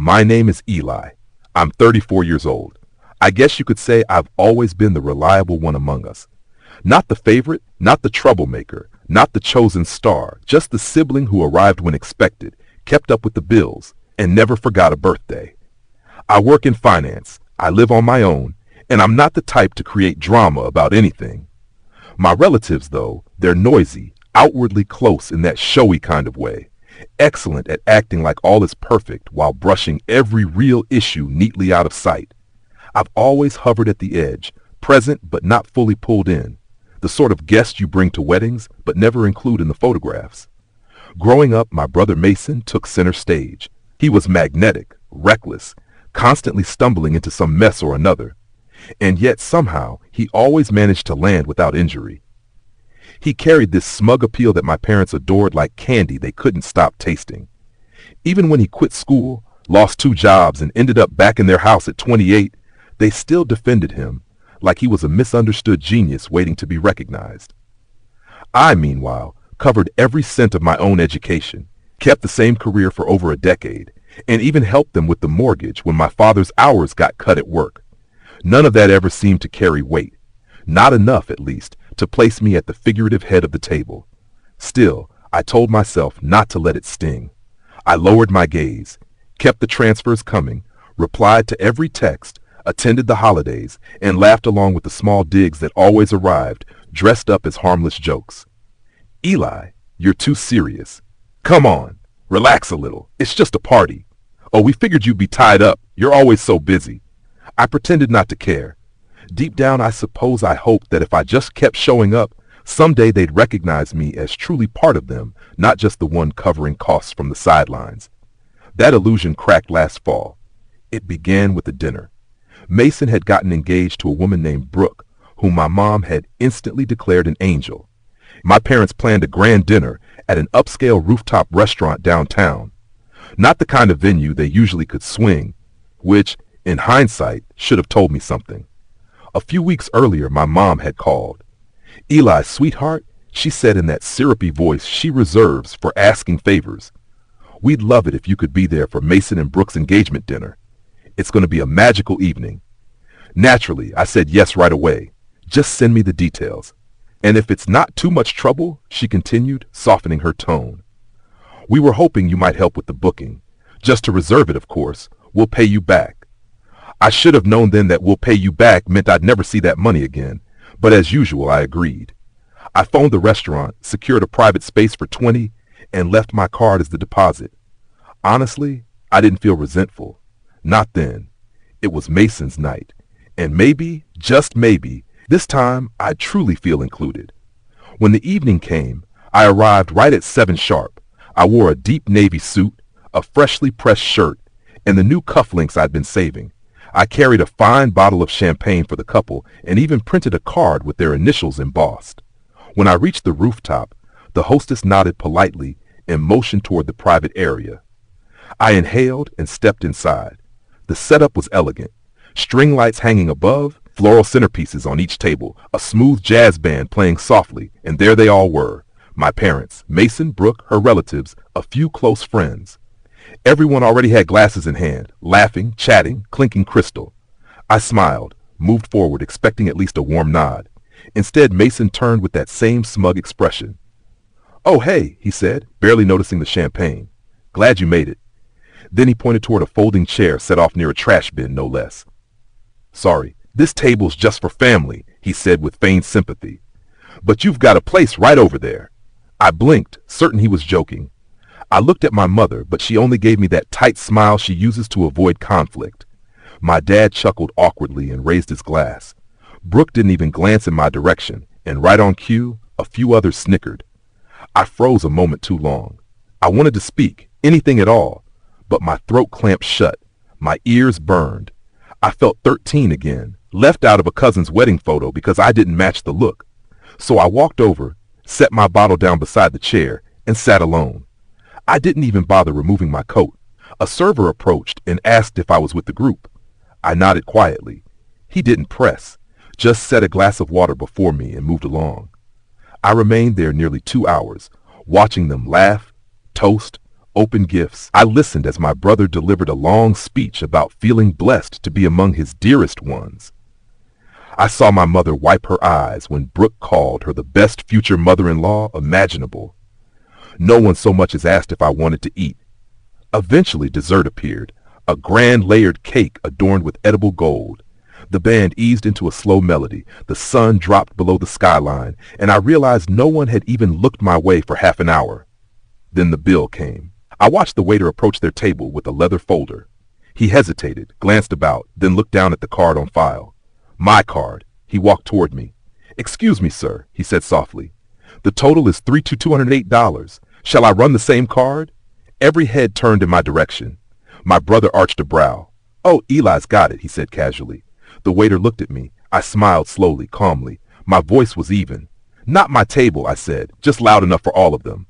My name is Eli. I'm 34 years old. I guess you could say I've always been the reliable one among us. Not the favorite, not the troublemaker, not the chosen star, just the sibling who arrived when expected, kept up with the bills, and never forgot a birthday. I work in finance, I live on my own, and I'm not the type to create drama about anything. My relatives, though, they're noisy, outwardly close in that showy kind of way, excellent at acting like all is perfect while brushing every real issue neatly out of sight. I've always hovered at the edge, present but not fully pulled in, the sort of guest you bring to weddings but never include in the photographs. Growing up, my brother Mason took center stage. He was magnetic, reckless, constantly stumbling into some mess or another, and yet somehow he always managed to land without injury. He carried this smug appeal that my parents adored like candy they couldn't stop tasting. Even when he quit school, lost 2 jobs, and ended up back in their house at 28, they still defended him like he was a misunderstood genius waiting to be recognized. I, meanwhile, covered every cent of my own education, kept the same career for over a decade, and even helped them with the mortgage when my father's hours got cut at work. None of that ever seemed to carry weight. Not enough, at least, to place me at the figurative head of the table. Still, I told myself not to let it sting. I lowered my gaze, kept the transfers coming, replied to every text, attended the holidays, and laughed along with the small digs that always arrived, dressed up as harmless jokes. Eli, you're too serious. Come on, relax a little. It's just a party. Oh, we figured you'd be tied up. You're always so busy. I pretended not to care. Deep down, I suppose I hoped that if I just kept showing up, someday they'd recognize me as truly part of them, not just the one covering costs from the sidelines. That illusion cracked last fall. It began with a dinner. Mason had gotten engaged to a woman named Brooke, whom my mom had instantly declared an angel. My parents planned a grand dinner at an upscale rooftop restaurant downtown. Not the kind of venue they usually could swing, which, in hindsight, should have told me something. A few weeks earlier, my mom had called. "Eli, sweetheart," she said in that syrupy voice she reserves for asking favors, "we'd love it if you could be there for Mason and Brooke's engagement dinner. It's going to be a magical evening." Naturally, I said yes right away. Just send me the details. And if it's not too much trouble, she continued, softening her tone, "we were hoping you might help with the booking. Just to reserve it, of course. We'll pay you back." I should have known then that "we'll pay you back" meant I'd never see that money again, but as usual, I agreed. I phoned the restaurant, secured a private space for 20, and left my card as the deposit. Honestly, I didn't feel resentful. Not then. It was Mason's night, and maybe, just maybe, this time I'd truly feel included. When the evening came, I arrived right at 7 sharp. I wore a deep navy suit, a freshly pressed shirt, and the new cufflinks I'd been saving. I carried a fine bottle of champagne for the couple and even printed a card with their initials embossed. When I reached the rooftop, the hostess nodded politely and motioned toward the private area. I inhaled and stepped inside. The setup was elegant. String lights hanging above, floral centerpieces on each table, a smooth jazz band playing softly, and there they all were. My parents, Mason, Brooke, her relatives, a few close friends. Everyone already had glasses in hand, laughing, chatting, clinking crystal. I smiled, moved forward, expecting at least a warm nod. Instead, Mason turned with that same smug expression. "Oh, hey," he said, barely noticing the champagne. "Glad you made it." Then he pointed toward a folding chair set off near a trash bin, no less. "Sorry, this table's just for family," he said with feigned sympathy. "But you've got a place right over there." I blinked, certain he was joking. I looked at my mother, but she only gave me that tight smile she uses to avoid conflict. My dad chuckled awkwardly and raised his glass. Brooke didn't even glance in my direction, and right on cue, a few others snickered. I froze a moment too long. I wanted to speak, anything at all, but my throat clamped shut. My ears burned. I felt 13 again, left out of a cousin's wedding photo because I didn't match the look. So I walked over, set my bottle down beside the chair, and sat alone. I didn't even bother removing my coat. A server approached and asked if I was with the group. I nodded quietly. He didn't press, just set a glass of water before me and moved along. I remained there nearly 2 hours, watching them laugh, toast, open gifts. I listened as my brother delivered a long speech about feeling blessed to be among his dearest ones. I saw my mother wipe her eyes when Brooke called her the best future mother-in-law imaginable. No one so much as asked if I wanted to eat. Eventually dessert appeared, a grand layered cake adorned with edible gold. The band eased into a slow melody, the sun dropped below the skyline, and I realized no one had even looked my way for half an hour. Then the bill came. I watched the waiter approach their table with a leather folder. He hesitated, glanced about, then looked down at the card on file. My card. He walked toward me. "Excuse me, sir," he said softly. "The total is $3,208. Shall I run the same card?" Every head turned in my direction. My brother arched a brow. "Oh, Eli's got it," he said casually. The waiter looked at me. I smiled slowly, calmly. My voice was even. "Not my table," I said, "just loud enough for all of them."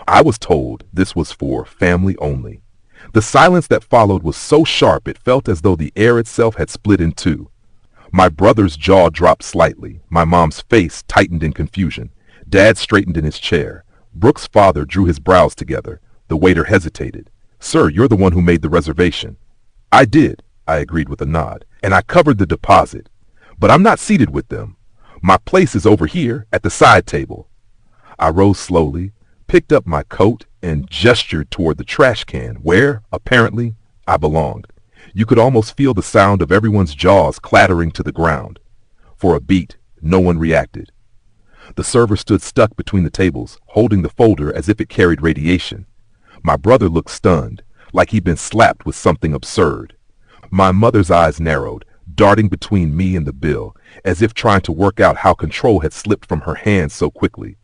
I was told this was for family only. The silence that followed was so sharp it felt as though the air itself had split in two. My brother's jaw dropped slightly. My mom's face tightened in confusion. Dad straightened in his chair. Brooke's father drew his brows together. The waiter hesitated. "Sir, you're the one who made the reservation." "I did," I agreed with a nod, "and I covered the deposit. But I'm not seated with them. My place is over here at the side table." I rose slowly, picked up my coat, and gestured toward the trash can where, apparently, I belonged. You could almost feel the sound of everyone's jaws clattering to the ground. For a beat, no one reacted. The server stood stuck between the tables, holding the folder as if it carried radiation. My brother looked stunned, like he'd been slapped with something absurd. My mother's eyes narrowed, darting between me and the bill, as if trying to work out how control had slipped from her hands so quickly.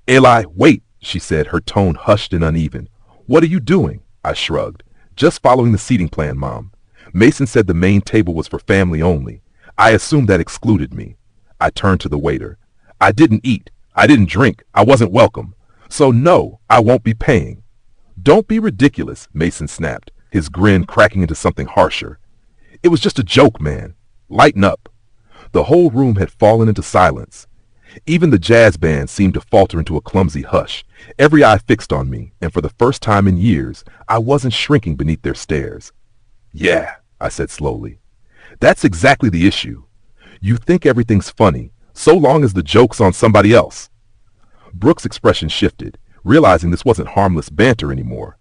"Eli, wait," she said, her tone hushed and uneven. "What are you doing?" I shrugged. "Just following the seating plan, Mom. Mason said the main table was for family only. I assumed that excluded me." I turned to the waiter. "I didn't eat. I didn't drink. I wasn't welcome. So no, I won't be paying." "Don't be ridiculous," Mason snapped, his grin cracking into something harsher. "It was just a joke, man. Lighten up." The whole room had fallen into silence. Even the jazz band seemed to falter into a clumsy hush, every eye fixed on me, and for the first time in years, I wasn't shrinking beneath their stares. "Yeah," I said slowly. "That's exactly the issue. You think everything's funny, so long as the joke's on somebody else." Brooke's expression shifted, realizing this wasn't harmless banter anymore.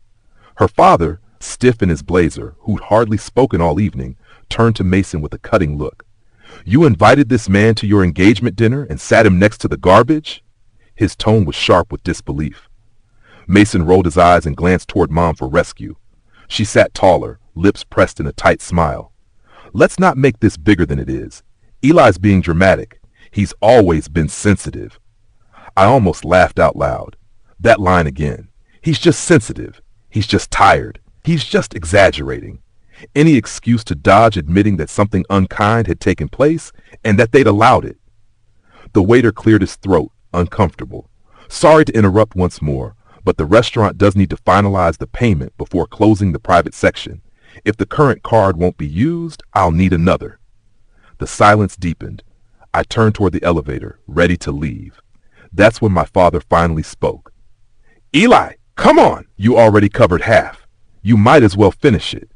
Her father, stiff in his blazer, who'd hardly spoken all evening, turned to Mason with a cutting look. "You invited this man to your engagement dinner and sat him next to the garbage?" His tone was sharp with disbelief. Mason rolled his eyes and glanced toward Mom for rescue. She sat taller, lips pressed in a tight smile. "Let's not make this bigger than it is. Eli's being dramatic. He's always been sensitive." I almost laughed out loud. That line again. He's just sensitive. He's just tired. He's just exaggerating. Any excuse to dodge admitting that something unkind had taken place and that they'd allowed it. The waiter cleared his throat, uncomfortable. "Sorry to interrupt once more, but the restaurant does need to finalize the payment before closing the private section. If the current card won't be used, I'll need another." The silence deepened. I turned toward the elevator, ready to leave. That's when my father finally spoke. "Eli, come on! You already covered half. You might as well finish it."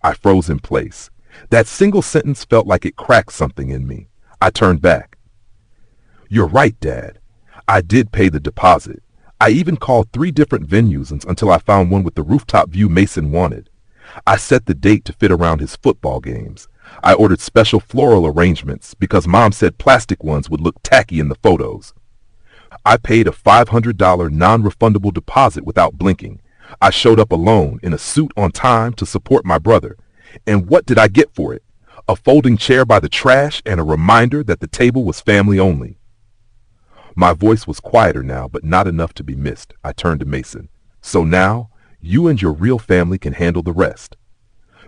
I froze in place. That single sentence felt like it cracked something in me. I turned back. "You're right, Dad. I did pay the deposit. I even called 3 different venues until I found one with the rooftop view Mason wanted. I set the date to fit around his football games. I ordered special floral arrangements because Mom said plastic ones would look tacky in the photos. I paid a $500 non-refundable deposit without blinking. I showed up alone in a suit on time to support my brother. And what did I get for it? A folding chair by the trash and a reminder that the table was family only. My voice was quieter now, but not enough to be missed. I turned to Mason. "So now, you and your real family can handle the rest."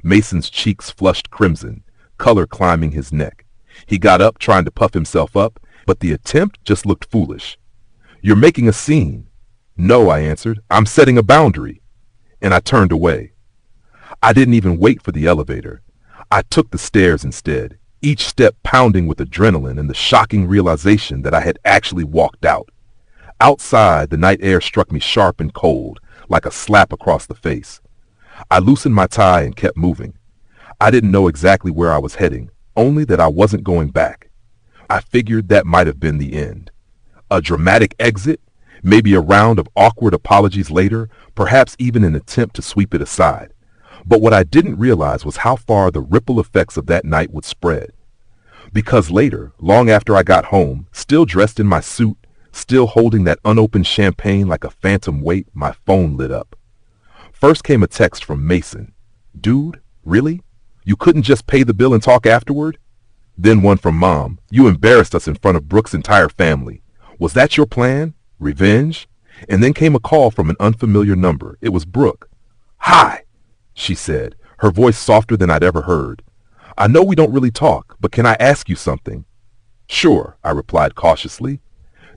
Mason's cheeks flushed crimson, color climbing his neck. He got up, trying to puff himself up, but the attempt just looked foolish. "You're making a scene." "No," I answered. "I'm setting a boundary." And I turned away. I didn't even wait for the elevator. I took the stairs instead, each step pounding with adrenaline and the shocking realization that I had actually walked out. Outside, the night air struck me sharp and cold, like a slap across the face. I loosened my tie and kept moving. I didn't know exactly where I was heading, only that I wasn't going back. I figured that might have been the end. A dramatic exit, maybe a round of awkward apologies later, perhaps even an attempt to sweep it aside. But what I didn't realize was how far the ripple effects of that night would spread. Because later, long after I got home, still dressed in my suit, still holding that unopened champagne like a phantom weight, my phone lit up. First came a text from Mason. Dude, really? You couldn't just pay the bill and talk afterward? Then one from Mom. You embarrassed us in front of Brooke's entire family. Was that your plan? Revenge? And then came a call from an unfamiliar number. It was Brooke. Hi, she said, her voice softer than I'd ever heard. I know we don't really talk, but can I ask you something? Sure, I replied cautiously.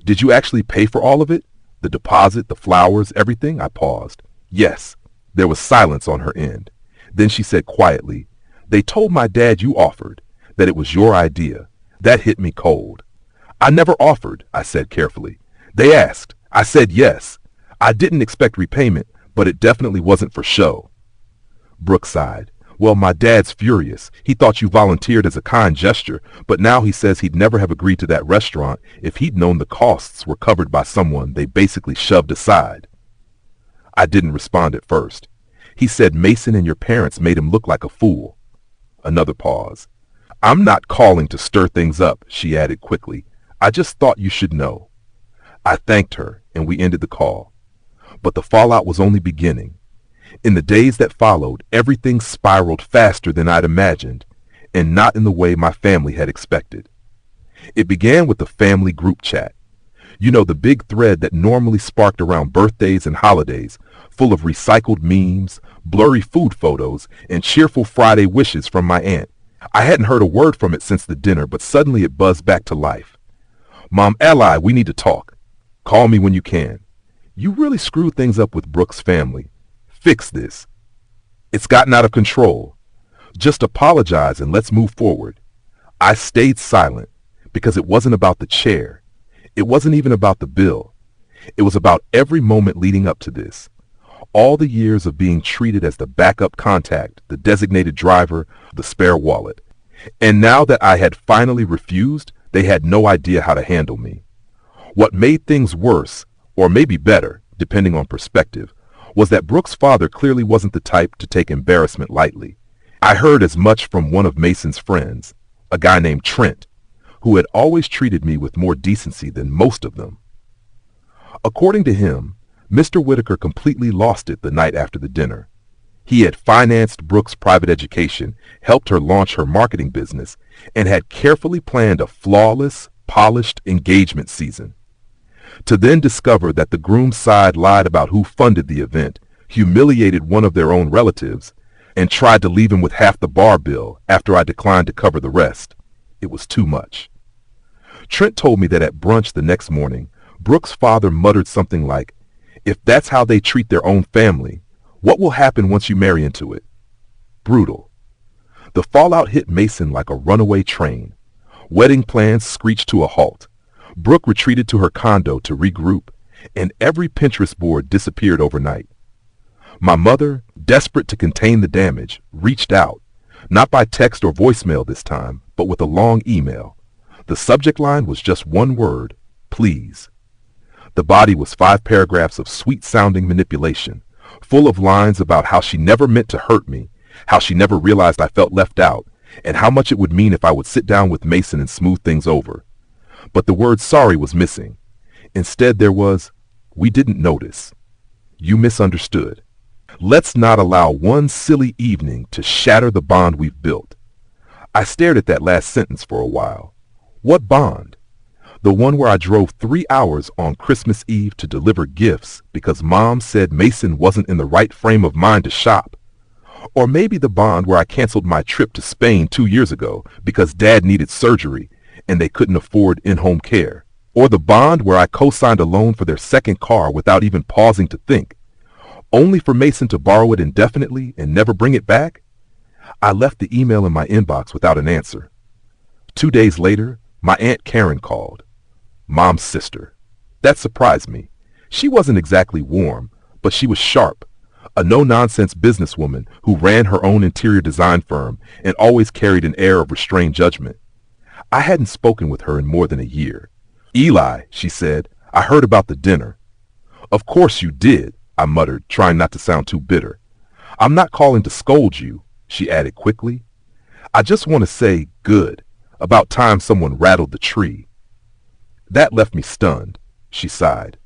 Did you actually pay for all of it? The deposit, the flowers, everything? I paused. Yes. There was silence on her end. Then she said quietly, They told my dad you offered, that it was your idea. That hit me cold. I never offered, I said carefully. They asked. I said yes. I didn't expect repayment, but it definitely wasn't for show. Brooke sighed. Well, my dad's furious. He thought you volunteered as a kind gesture, but now he says he'd never have agreed to that restaurant if he'd known the costs were covered by someone they basically shoved aside. I didn't respond at first. He said Mason and your parents made him look like a fool. Another pause. I'm not calling to stir things up, she added quickly. I just thought you should know. I thanked her, and we ended the call. But the fallout was only beginning. In the days that followed, everything spiraled faster than I'd imagined, and not in the way my family had expected. It began with the family group chat. You know, the big thread that normally sparked around birthdays and holidays, full of recycled memes, blurry food photos, and cheerful Friday wishes from my aunt. I hadn't heard a word from it since the dinner, but suddenly it buzzed back to life. Mom, Ally, we need to talk. Call me when you can. You really screwed things up with Brooke's family. Fix this. It's gotten out of control. Just apologize and let's move forward. I stayed silent because it wasn't about the chair. It wasn't even about the bill. It was about every moment leading up to this. All the years of being treated as the backup contact, the designated driver, the spare wallet. And now that I had finally refused, they had no idea how to handle me. What made things worse, or maybe better, depending on perspective, was that Brooke's father clearly wasn't the type to take embarrassment lightly. I heard as much from one of Mason's friends, a guy named Trent, who had always treated me with more decency than most of them. According to him, Mr. Whitaker completely lost it the night after the dinner. He had financed Brooke's private education, helped her launch her marketing business, and had carefully planned a flawless, polished engagement season. To then discover that the groom's side lied about who funded the event, humiliated one of their own relatives, and tried to leave him with half the bar bill after I declined to cover the rest. It was too much. Trent told me that at brunch the next morning, Brooke's father muttered something like, "If that's how they treat their own family, what will happen once you marry into it?" Brutal. The fallout hit Mason like a runaway train. Wedding plans screeched to a halt. Brooke retreated to her condo to regroup, and every Pinterest board disappeared overnight. My mother, desperate to contain the damage, reached out, not by text or voicemail this time, but with a long email. The subject line was just one word, please. The body was 5 paragraphs of sweet-sounding manipulation, full of lines about how she never meant to hurt me, how she never realized I felt left out, and how much it would mean if I would sit down with Mason and smooth things over. But the word sorry was missing. Instead there was, we didn't notice. You misunderstood. Let's not allow one silly evening to shatter the bond we've built. I stared at that last sentence for a while. What bond? The one where I drove 3 hours on Christmas Eve to deliver gifts because Mom said Mason wasn't in the right frame of mind to shop. Or maybe the bond where I canceled my trip to Spain 2 years ago because Dad needed surgery and they couldn't afford in-home care. Or the bond where I co-signed a loan for their second car without even pausing to think, only for Mason to borrow it indefinitely and never bring it back? I left the email in my inbox without an answer. 2 days later, my Aunt Karen called. Mom's sister. That surprised me. She wasn't exactly warm, but she was sharp, a no-nonsense businesswoman who ran her own interior design firm and always carried an air of restrained judgment. I hadn't spoken with her in more than a year. "Eli," she said, "I heard about the dinner." "Of course you did," I muttered, trying not to sound too bitter. "I'm not calling to scold you," she added quickly. "I just want to say, good. About time someone rattled the tree." That left me stunned. She sighed.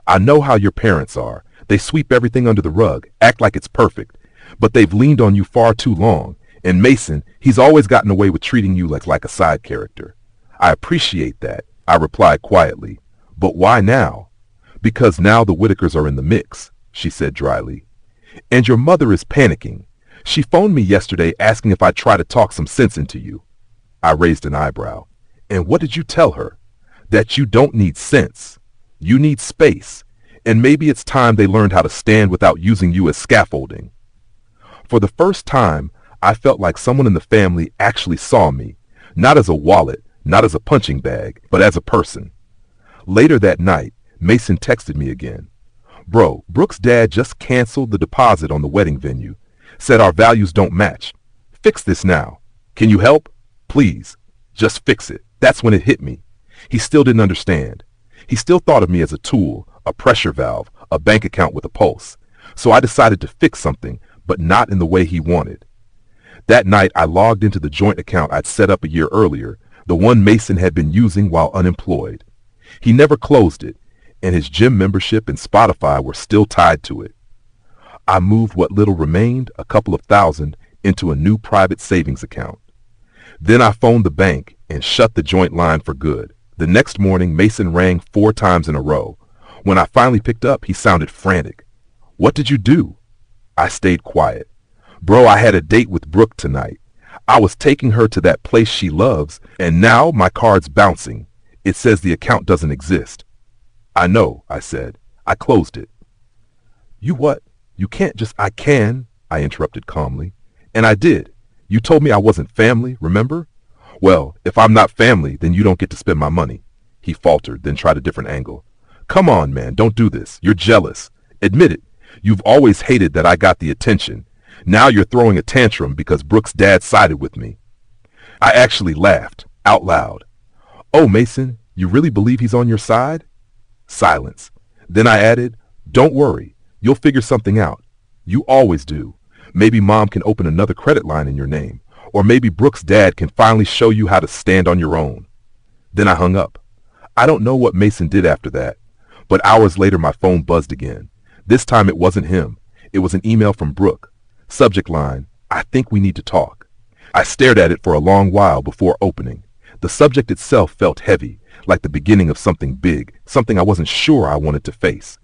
"I know how your parents are. They sweep everything under the rug, act like it's perfect. But they've leaned on you far too long. And Mason, he's always gotten away with treating you like a side character." "I appreciate that," I replied quietly. "But why now?" "Because now the Whitakers are in the mix," she said dryly. "And your mother is panicking. She phoned me yesterday asking if I'd try to talk some sense into you." I raised an eyebrow. "And what did you tell her?" "That you don't need sense. You need space. And maybe it's time they learned how to stand without using you as scaffolding." For the first time, I felt like someone in the family actually saw me, not as a wallet, not as a punching bag, but as a person. Later that night, Mason texted me again. "Bro, Brooke's dad just canceled the deposit on the wedding venue. Said our values don't match. Fix this now. Can you help? Please. Just fix it." That's when it hit me. He still didn't understand. He still thought of me as a tool, a pressure valve, a bank account with a pulse. So I decided to fix something, but not in the way he wanted. That night, I logged into the joint account I'd set up a year earlier, the one Mason had been using while unemployed. He never closed it, and his gym membership and Spotify were still tied to it. I moved what little remained, a couple of $1,000, into a new private savings account. Then I phoned the bank and shut the joint line for good. The next morning, Mason rang 4 times in a row. When I finally picked up, he sounded frantic. "What did you do?" I stayed quiet. "Bro, I had a date with Brooke tonight. I was taking her to that place she loves, and now my card's bouncing. It says the account doesn't exist." "I know," I said. "I closed it." "You what? You can't just—" "I can," I interrupted calmly. "And I did. You told me I wasn't family, remember?" "Well, if I'm not family, then you don't get to spend my money." He faltered, then tried a different angle. "Come on, man, don't do this. You're jealous. Admit it. You've always hated that I got the attention. Now you're throwing a tantrum because Brooke's dad sided with me." I actually laughed, out loud. "Oh, Mason, you really believe he's on your side?" Silence. Then I added, "Don't worry. You'll figure something out. You always do. Maybe Mom can open another credit line in your name. Or maybe Brooke's dad can finally show you how to stand on your own." Then I hung up. I don't know what Mason did after that, but hours later my phone buzzed again. This time it wasn't him. It was an email from Brooke. Subject line, "I think we need to talk." I stared at it for a long while before opening. The subject itself felt heavy, like the beginning of something big, something I wasn't sure I wanted to face.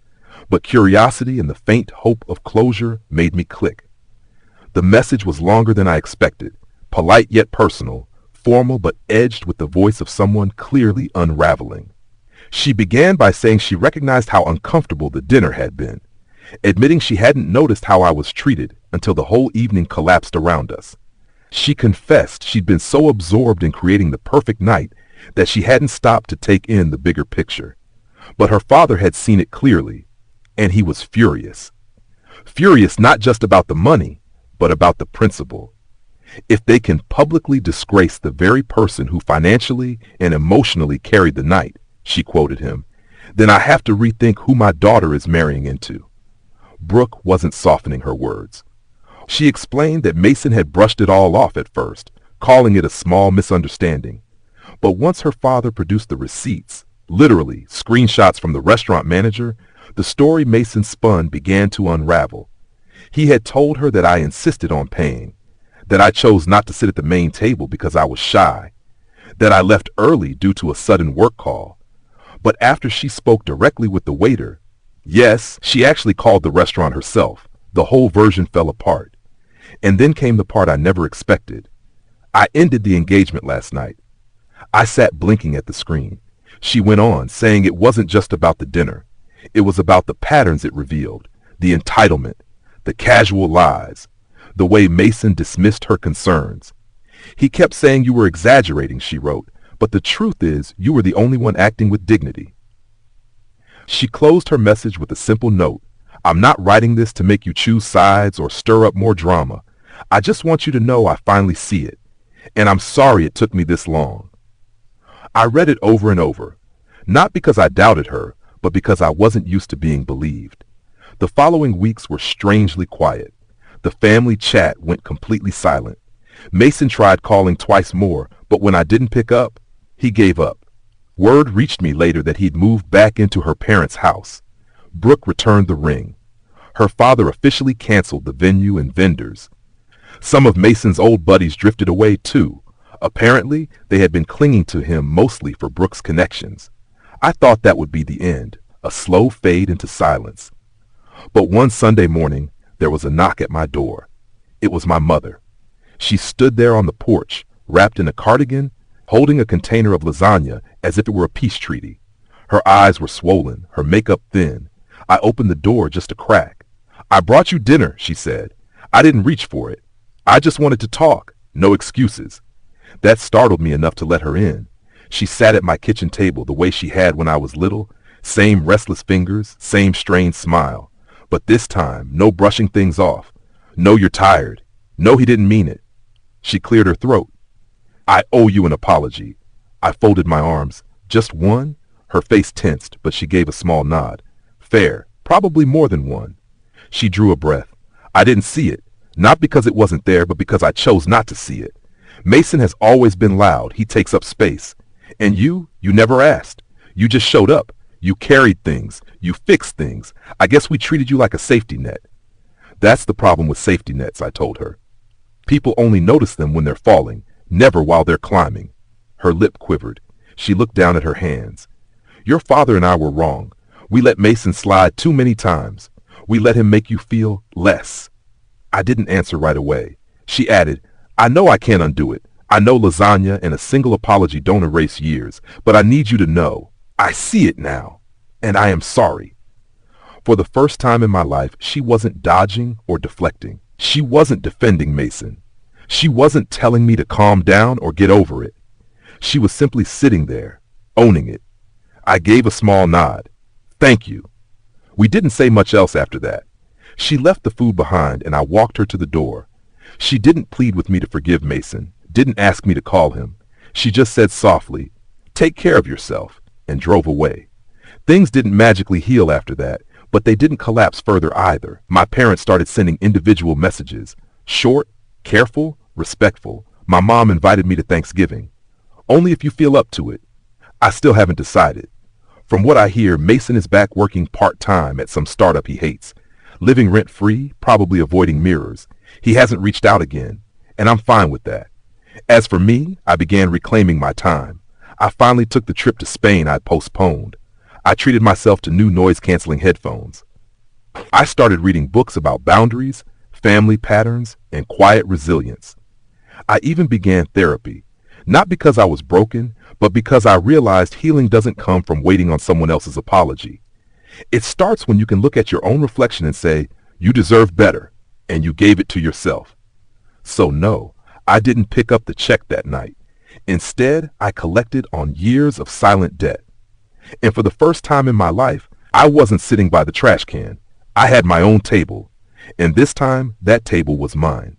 But curiosity and the faint hope of closure made me click. The message was longer than I expected, polite yet personal, formal but edged with the voice of someone clearly unraveling. She began by saying she recognized how uncomfortable the dinner had been, admitting she hadn't noticed how I was treated until the whole evening collapsed around us. She confessed she'd been so absorbed in creating the perfect night that she hadn't stopped to take in the bigger picture. But her father had seen it clearly, and he was furious. Furious not just about the money, but about the principle. "If they can publicly disgrace the very person who financially and emotionally carried the night," she quoted him, "then I have to rethink who my daughter is marrying into." Brooke wasn't softening her words. She explained that Mason had brushed it all off at first, calling it a small misunderstanding. But once her father produced the receipts, literally screenshots from the restaurant manager, the story Mason spun began to unravel. He had told her that I insisted on paying, that I chose not to sit at the main table because I was shy, that I left early due to a sudden work call. But after she spoke directly with the waiter, yes, she actually called the restaurant herself, the whole version fell apart. And then came the part I never expected. I ended the engagement last night. I sat blinking at the screen. She went on, saying it wasn't just about the dinner. It was about the patterns it revealed, the entitlement, the casual lies, the way Mason dismissed her concerns. "He kept saying you were exaggerating," she wrote, "but the truth is you were the only one acting with dignity." She closed her message with a simple note, I'm not writing this to make you choose sides or stir up more drama. I just want you to know I finally see it. And I'm sorry it took me this long. I read it over and over, not because I doubted her, but because I wasn't used to being believed. The following weeks were strangely quiet. The family chat went completely silent. Mason tried calling twice more, but when I didn't pick up, he gave up. Word reached me later that he'd moved back into her parents' house. Brooke returned the ring. Her father officially canceled the venue and vendors. Some of Mason's old buddies drifted away too. Apparently, they had been clinging to him mostly for Brooke's connections. I thought that would be the end, a slow fade into silence. But one Sunday morning, there was a knock at my door. It was my mother. She stood there on the porch, wrapped in a cardigan, holding a container of lasagna as if it were a peace treaty. Her eyes were swollen, her makeup thin. I opened the door just a crack. "I brought you dinner," she said. "I didn't reach for it. I just wanted to talk. No excuses." That startled me enough to let her in. She sat at my kitchen table the way she had when I was little, same restless fingers, same strained smile. But this time, no brushing things off. "No, you're tired. No, he didn't mean it." She cleared her throat. "I owe you an apology." I folded my arms. "Just one?" Her face tensed, but she gave a small nod. "Fair. Probably more than one." She drew a breath. "I didn't see it. Not because it wasn't there, but because I chose not to see it. Mason has always been loud. He takes up space. And you never asked. You just showed up. You carried things. You fixed things. I guess we treated you like a safety net." "That's the problem with safety nets," I told her. "People only notice them when they're falling, never while they're climbing." Her lip quivered. She looked down at her hands. "Your father and I were wrong. We let Mason slide too many times. We let him make you feel less." I didn't answer right away. She added, "I know I can't undo it. I know lasagna and a single apology don't erase years, but I need you to know, I see it now, and I am sorry." For the first time in my life, she wasn't dodging or deflecting. She wasn't defending Mason. She wasn't telling me to calm down or get over it. She was simply sitting there, owning it. I gave a small nod. "Thank you." We didn't say much else after that. She left the food behind and I walked her to the door. She didn't plead with me to forgive Mason, didn't ask me to call him. She just said softly, "Take care of yourself," and drove away. Things didn't magically heal after that, but they didn't collapse further either. My parents started sending individual messages, short, careful, respectful. My mom invited me to Thanksgiving. "Only if you feel up to it." I still haven't decided. From what I hear, Mason is back working part-time at some startup he hates. Living rent-free, probably avoiding mirrors. He hasn't reached out again, and I'm fine with that. As for me, I began reclaiming my time. I finally took the trip to Spain I'd postponed. I treated myself to new noise-canceling headphones. I started reading books about boundaries, family patterns, and quiet resilience. I even began therapy, not because I was broken, but because I realized healing doesn't come from waiting on someone else's apology. It starts when you can look at your own reflection and say, "You deserve better," and you gave it to yourself. So no, I didn't pick up the check that night. Instead, I collected on years of silent debt. And for the first time in my life, I wasn't sitting by the trash can. I had my own table. And this time, that table was mine.